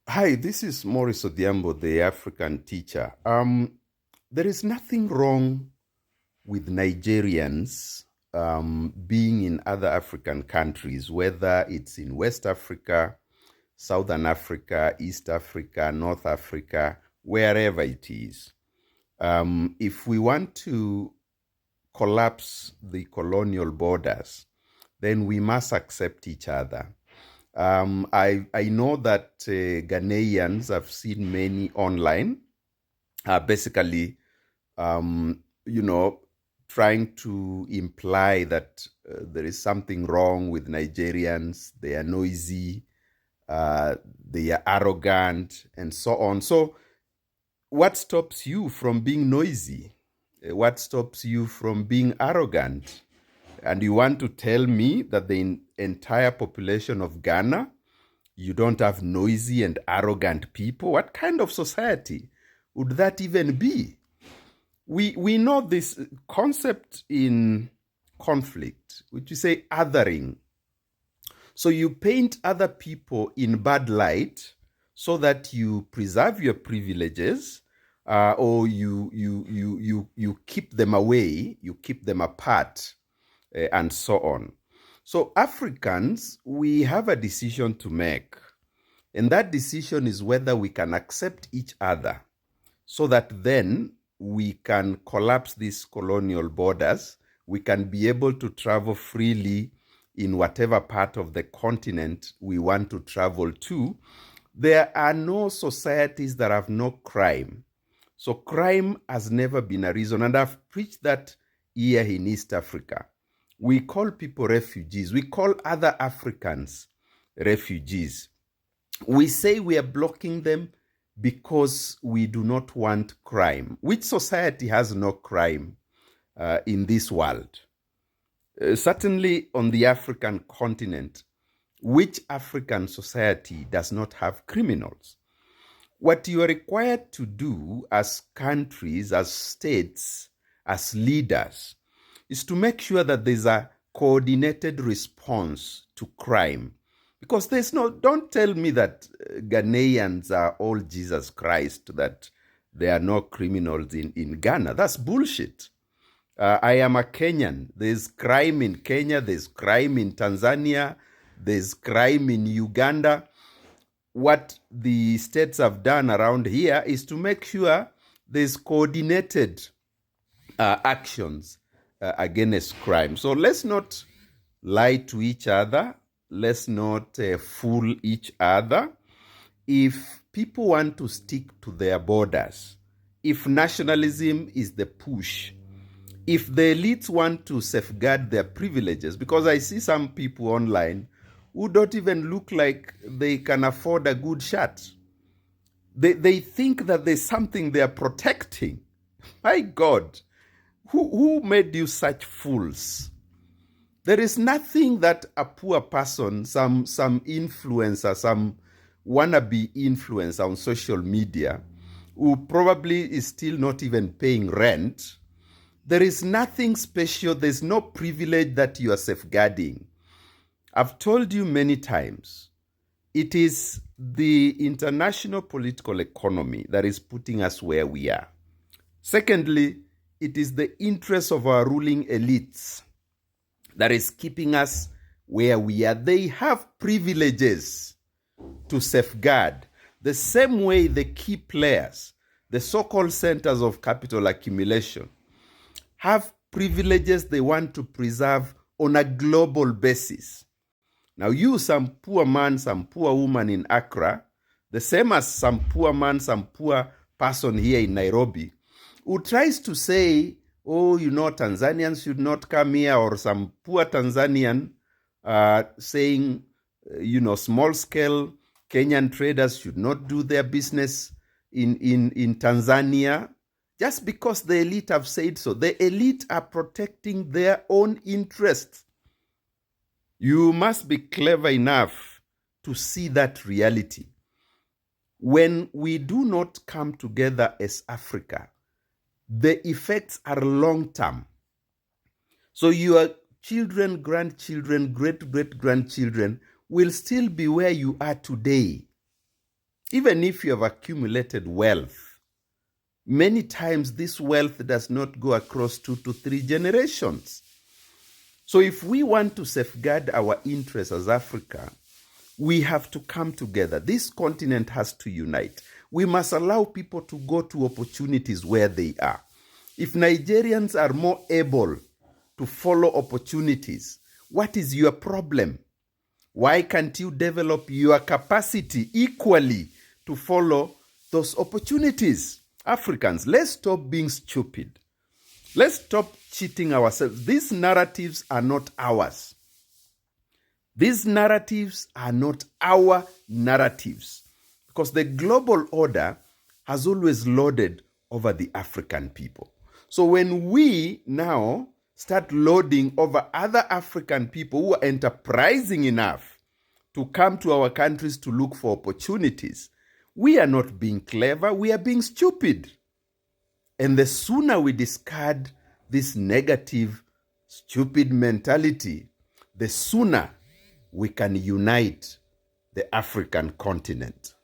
Hi, this is Maurice Odhiambo, the African teacher. There is nothing wrong with Nigerians being in other African countries, whether it's in West Africa, Southern Africa, East Africa, North Africa, wherever it is. If we want to collapse the colonial borders, then we must accept each other. I know that Ghanaians have seen many online, basically, you know, trying to imply that there is something wrong with Nigerians. They are noisy, uh, they are arrogant, and so on. So, what stops you from being noisy? What stops you from being arrogant? And you want to tell me that the entire population of Ghana, you don't have noisy and arrogant people? What kind of society would that even be? We know this concept in conflict, which we say othering. So you paint other people in bad light so that you preserve your privileges, or you keep them away, you keep them apart, and so on. So Africans, we have a decision to make. And that decision is whether we can accept each other so that then we can collapse these colonial borders. We can be able to travel freely in whatever part of the continent we want to travel to. There are no societies that have no crime. So crime has never been a reason. And I've preached that here in East Africa. We call people refugees. We call other Africans refugees. We say we are blocking them because we do not want crime. Which society has no crime in this world? Certainly on the African continent, which African society does not have criminals? What you are required to do as countries, as states, as leaders, is to make sure that there's a coordinated response to crime. Because don't tell me that Ghanaians are all Jesus Christ, that there are no criminals in Ghana. That's bullshit. I am a Kenyan. There's crime in Kenya, there's crime in Tanzania, there's crime in Uganda. What the states have done around here is to make sure there's coordinated actions against crime. So let's not lie to each other. Let's not fool each other. If people want to stick to their borders, if nationalism is the push, if the elites want to safeguard their privileges, because I see some people online who don't even look like they can afford a good shirt. They think that there's something they are protecting. My God, who made you such fools? There is nothing that a poor person, some influencer, some wannabe influencer on social media, who probably is still not even paying rent, there is nothing special. There's no privilege that you are safeguarding. I've told you many times, it is the international political economy that is putting us where we are. Secondly, it is the interests of our ruling elites that is keeping us where we are. They have privileges to safeguard, the same way the key players, the so-called centers of capital accumulation, have privileges they want to preserve on a global basis. Now you, some poor man, some poor woman in Accra, the same as some poor man, some poor person here in Nairobi, who tries to say, oh, Tanzanians should not come here, or some poor Tanzanian saying, small-scale Kenyan traders should not do their business in Tanzania, just because the elite have said so. The elite are protecting their own interests. You must be clever enough to see that reality. When we do not come together as Africa, the effects are long-term. So your children, grandchildren, great-great-grandchildren will still be where you are today. Even if you have accumulated wealth, many times this wealth does not go across 2 to 3 generations. So if we want to safeguard our interests as Africa, we have to come together. This continent has to unite. We must allow people to go to opportunities where they are. If Nigerians are more able to follow opportunities, what is your problem? Why can't you develop your capacity equally to follow those opportunities? Africans, let's stop being stupid. Let's stop cheating ourselves. These narratives are not ours. These narratives are not our narratives, because the global order has always lorded over the African people. So when we now start lording over other African people who are enterprising enough to come to our countries to look for opportunities, we are not being clever, we are being stupid. And the sooner we discard this negative, stupid mentality, the sooner we can unite the African continent.